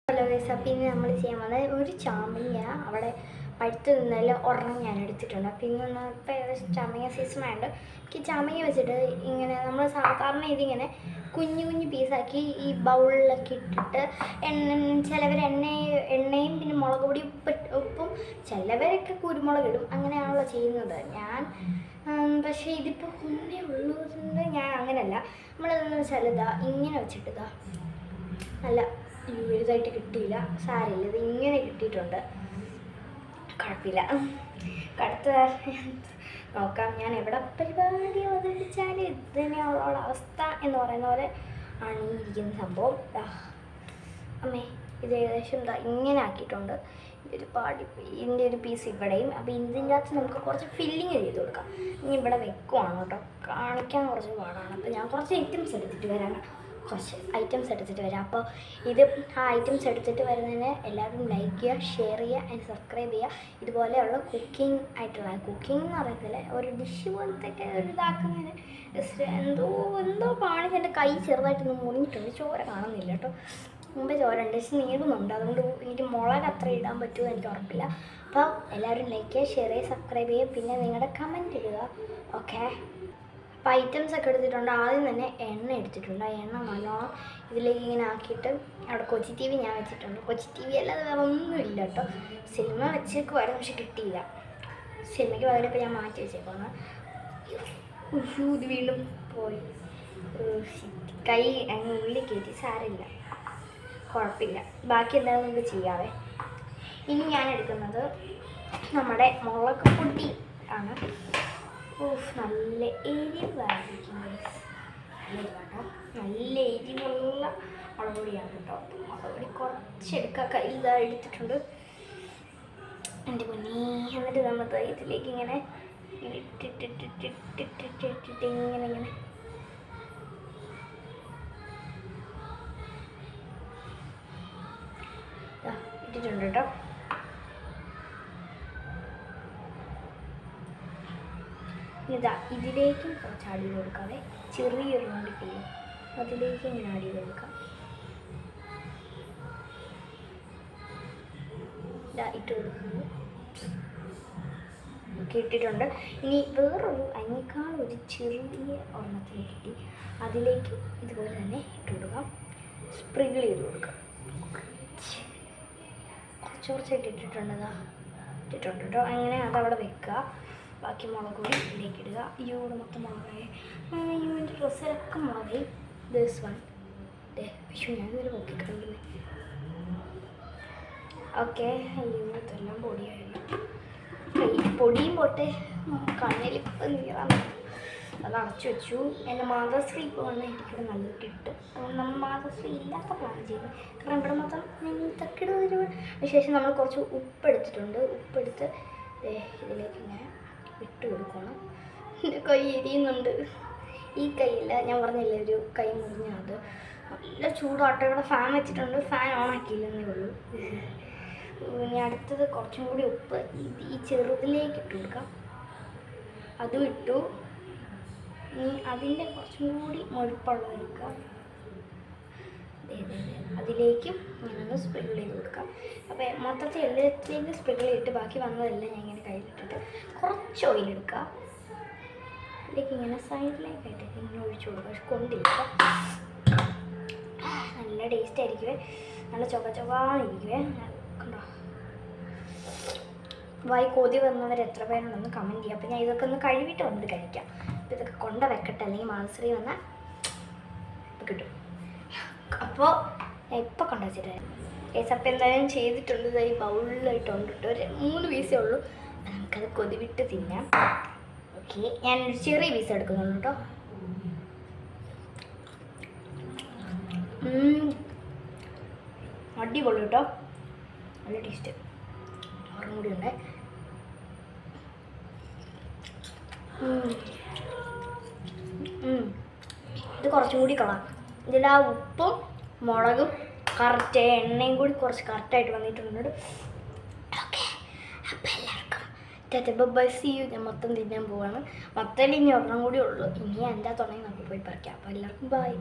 Hello guys, അപ്പം ഇന്ന് നമ്മൾ ചെയ്യാൻ വന്നത് ഒരു ചാമ്പങ്ങ അവിടെ പഴുത്ത് നിന്നതിൽ ഒരെണ്ണം ഞാൻ എടുത്തിട്ടുണ്ട്. അപ്പം ഇന്ന് ഇപ്പോൾ ഏകദേശം ചാമ്പങ്ങ സീസൺ ആയതുകൊണ്ട് എനിക്ക് ചാമ്പങ്ങ വെച്ചിട്ട് ഇങ്ങനെ നമ്മൾ സാധാരണ ഇതിങ്ങനെ കുഞ്ഞു കുഞ്ഞു പീസാക്കി ഈ ബൗളിലൊക്കെ ഇട്ടിട്ട് ചിലവർ എണ്ണയും പിന്നെ മുളക് പൊടി ഉപ്പും ചിലവരൊക്കെ കുരുമുളക് ഇടും, അങ്ങനെയാണല്ലോ ചെയ്യുന്നത്. ഞാൻ പക്ഷേ ഇതിപ്പോൾ കുഞ്ഞേ ഉള്ളതുകൊണ്ട് ഞാൻ അങ്ങനെയല്ല. നമ്മളതെന്ന് വെച്ചാൽ ഇങ്ങനെ വെച്ചിട്ട് നല്ല വലുതായിട്ട് കിട്ടിയില്ല, സാരമില്ല, ഇത് ഇങ്ങനെ കിട്ടിയിട്ടുണ്ട്, കുഴപ്പമില്ല. അടുത്ത നോക്കാം. ഞാൻ എവിടെ പരിപാടി അവതരിപ്പിച്ചാൽ ഇത് തന്നെയുള്ള അവസ്ഥ എന്ന് പറയുന്ന പോലെ ആണ് ഈ ഇരിക്കുന്ന സംഭവം. അമ്മേ, ഇത് ഏകദേശം ഇങ്ങനെ ആക്കിയിട്ടുണ്ട്. ഇതൊരു ഇതിൻ്റെ ഒരു പീസ് ഇവിടെയും. അപ്പോൾ ഇതിൻ്റെ അകത്ത് നമുക്ക് കുറച്ച് ഫില്ലിങ് ചെയ്ത് കൊടുക്കാം. ഇനി ഇവിടെ വെക്കുവാണ് കേട്ടോ, കാണിക്കാൻ കുറച്ച് പാടാണ്. അപ്പോൾ ഞാൻ കുറച്ച് ഐറ്റംസ് എടുത്തിട്ട് വരാം. അപ്പോൾ ഇത് ഐറ്റംസ് എടുത്തിട്ട് വരുന്നതിന് എല്ലാവരും ലൈക്ക് ചെയ്യുക, ഷെയർ ചെയ്യുക ആൻഡ് സബ്സ്ക്രൈബ് ചെയ്യുക. ഇതുപോലെയുള്ള കുക്കിംഗ് എന്ന് പറയത്തില്ല, ഒരു ഡിഷ് പോലത്തെ ഒരു ഇതാക്കുന്നതിന് എന്തോ കാണിച്ച് എൻ്റെ കൈ ചെറുതായിട്ടൊന്ന് മുറിഞ്ഞിട്ടുണ്ട്. ചോര കാണുന്നില്ല കേട്ടോ, മുമ്പേ ചോര ഉണ്ട്, പക്ഷെ നീളുന്നുണ്ട്. അതുകൊണ്ട് എനിക്ക് മുളക് അത്ര ഇടാൻ പറ്റുമോ എനിക്ക് ഉറപ്പില്ല. അപ്പോൾ എല്ലാവരും ലൈക്ക് ചെയ്യുക, ഷെയർ ചെയ്യുക, സബ്സ്ക്രൈബ് ചെയ്യുക, പിന്നെ നിങ്ങളുടെ കമൻറ്റ് ഇടുക. ഓക്കെ, അപ്പോൾ ഐറ്റംസ് ഒക്കെ എടുത്തിട്ടുണ്ട്. ആദ്യം തന്നെ എണ്ണ എടുത്തിട്ടുണ്ട്. എണ്ണ നല്ലോണം ഇതിലേക്ക് ഇങ്ങനെ ആക്കിയിട്ട് അവിടെ കൊച്ചി TV ഞാൻ വെച്ചിട്ടുണ്ട്. കൊച്ചി TV അല്ലാതെ വേറെ ഒന്നുമില്ല കേട്ടോ. സിനിമ വെച്ചേക്കുമായിരുന്നു, പക്ഷെ കിട്ടിയില്ല. സിനിമയ്ക്ക് പകരം ഇപ്പോൾ ഞാൻ മാറ്റി വെച്ചേക്കാണ്. ഇത് വീണ്ടും പോയി, കൈ അങ്ങ് ഉള്ളിൽ കയറ്റി, സാരമില്ല, കുഴപ്പമില്ല. ബാക്കി എന്തായാലും നമുക്ക് ചെയ്യാവേ. ഇനി ഞാൻ എടുക്കുന്നത് നമ്മുടെ മുളക് പൊടി ആണ്. നല്ല എരിവായിരിക്കും കേട്ടോ, നല്ല എരിവുള്ള മുളക് പൊടിയാണ് കേട്ടോ. മുളക് പൊടി കുറച്ചെടുക്കാൻ കയ്യിൽ എടുത്തിട്ടുണ്ട് എൻ്റെ പൊന്നേ. എന്നിട്ട് നമ്മൾ ഇതിലേക്ക് ഇങ്ങനെ ഇട്ടിട്ടിട്ടിട്ടിട്ടിട്ടിട്ടിട്ട് ഇങ്ങനെ ഇട്ടിട്ടുണ്ട് കേട്ടോ. ഇതിലേക്കും കുറച്ച് ആഡ് ചെയ്ത് കൊടുക്കാതെ, ചെറിയൊരു നോണ്ടിട്ടില്ല, അതിലേക്ക് ഇങ്ങനെ ആഡ് ചെയ്ത് കൊടുക്കാം. ഇട്ട് കൊടുക്കുന്നത് ഇട്ടിട്ടുണ്ട്. ഇനി വേറൊരു അതിനേക്കാളൊരു ചെറിയ ഒരെണ്ണത്തിലേക്ക് കിട്ടി, അതിലേക്ക് ഇതുപോലെ തന്നെ ഇട്ട് കൊടുക്കാം. സ്പ്രിങ്കിൾ ചെയ്ത് കൊടുക്കാം. കുറച്ചായിട്ട് ഇട്ടിട്ടുണ്ട് കേട്ടോ. അങ്ങനെ അതവിടെ വെക്കുക. ബാക്കി മുളക് പൊടി ഇതിലേക്ക് ഇടുക. ഇവിടെ മൊത്തം മുളകായി, എൻ്റെ ഡ്രസ്സിലൊക്കെ മുളകായി. ദിസ് വൺ ഞാനിതൊരു നോക്കിക്കണ്ടില്ലേ. ഓക്കെ, ഇതെല്ലാം പൊടിയായിരുന്നു. പൊടിയും പോട്ടെ, കണ്ണിലിപ്പം നീറാൻ അത് അടച്ചു വെച്ചു. എൻ്റെ മാതൃശ്രീ ഇപ്പോൾ വന്നാൽ എനിക്കിവിടെ നല്ലത് കിട്ടും. അതുകൊണ്ട് നമ്മൾ മാതൃശ്രീ ഇല്ലാത്ത പ്ലാൻ ചെയ്തു. കാരണം ഇവിടെ മൊത്തം തക്കിടുന്നതിന് ശേഷം നമ്മൾ കുറച്ച് ഉപ്പെടുത്തിട്ടുണ്ട്. ഉപ്പെടുത്ത് ഇതിലേക്ക് ഇങ്ങനെ ഇട്ട് കൊടുക്കണം. എൻ്റെ കൈ എരിയുന്നുണ്ട്. ഈ കൈയില്ല, ഞാൻ പറഞ്ഞില്ലേ ഒരു കൈ മുറിഞ്ഞ, അത് നല്ല ചൂടാട്ടോ. ഇവിടെ ഫാൻ വെച്ചിട്ടുണ്ട്, ഫാൻ ഓൺ ആക്കിയില്ലെന്നേ ഉള്ളൂ. ഇനി അടുത്തത് കുറച്ചും കൂടി ഉപ്പ് ഈ ചെറുതിലേക്ക് ഇട്ട് കൊടുക്കാം. അതും ഇട്ടു. അതിൻ്റെ കുറച്ചും കൂടി മുഴുപ്പുള്ളത് എടുക്കാം. അതിലേക്കും ഞാനൊന്ന് സ്പ്രിങ്കിൾ ചെയ്ത് കൊടുക്കാം. അപ്പോൾ മൊത്തത്തിൽ എല്ലാത്തിലേക്കും സ്പ്രിങ്കിൾ ചെയ്തിട്ട് ബാക്കി വന്നതെല്ലാം ഞാൻ ഇങ്ങനെ കയ്യിലിട്ടിട്ട് കുറച്ച് ഓയിൽ എടുക്കുക. അതിലേക്ക് ഇങ്ങനെ സൈഡിലേക്കായിട്ട് ഇങ്ങനെ ഒഴിച്ചു കൊടുക്കുക. പക്ഷെ കൊണ്ടില്ല, നല്ല ടേസ്റ്റ് ആയിരിക്കുമേ, നല്ല ചൊവ്വാന്നിരിക്കുവേ. കണ്ടോ, വായി കൊതി വന്നവർ എത്ര പേരുണ്ടെന്ന് കമൻറ്റ് ചെയ്യുക. അപ്പോൾ ഞാൻ ഇതൊക്കെ ഒന്ന് കഴുകിയിട്ട് വന്നിട്ട് കഴിക്കാം. അപ്പോൾ ഇതൊക്കെ കൊണ്ട വെക്കട്ടെ, അല്ലെങ്കിൽ മാതൃശ്രീ വന്നാൽ ഇപ്പോൾ കിട്ടും. അപ്പോൾ ഞാൻ ഇപ്പോൾ കൊണ്ടുവച്ചിട്ട് അപ്പം എന്തായാലും ചെയ്തിട്ടുണ്ട്. ഈ ബൗളിലായിട്ടുണ്ട് കേട്ടോ. ഒരു 3 പീസേ ഉള്ളൂ. നമുക്കത് കൊതിവിട്ട് തിന്നാം. ഓക്കെ, ഞാനൊരു ചെറിയ പീസ് എടുക്കുന്നുള്ളൂ കേട്ടോ. അടിപൊളി കേട്ടോ, നല്ല ടേസ്റ്റ്. ഓർമ്മ കൂടി ഉണ്ട്. ഇത് കുറച്ചും കൂടി കളാം. ഇതിൽ ആ ഉപ്പും മുളകും കറക്റ്റ് എണ്ണയും കൂടി കുറച്ച് കറക്റ്റായിട്ട് വന്നിട്ടുണ്ട്. ഓക്കെ, അപ്പം എല്ലാവർക്കും ബൈ, സീ യു. ഞാൻ മൊത്തം തിന്നാൻ പോവാണ്. മൊത്തം ഇനി ഒരെണ്ണം കൂടി ഉള്ളൂ. ഇനി എന്താ തുടങ്ങി നമുക്ക് പോയി പറിക്കാം. അപ്പോൾ എല്ലാവർക്കും ബൈ.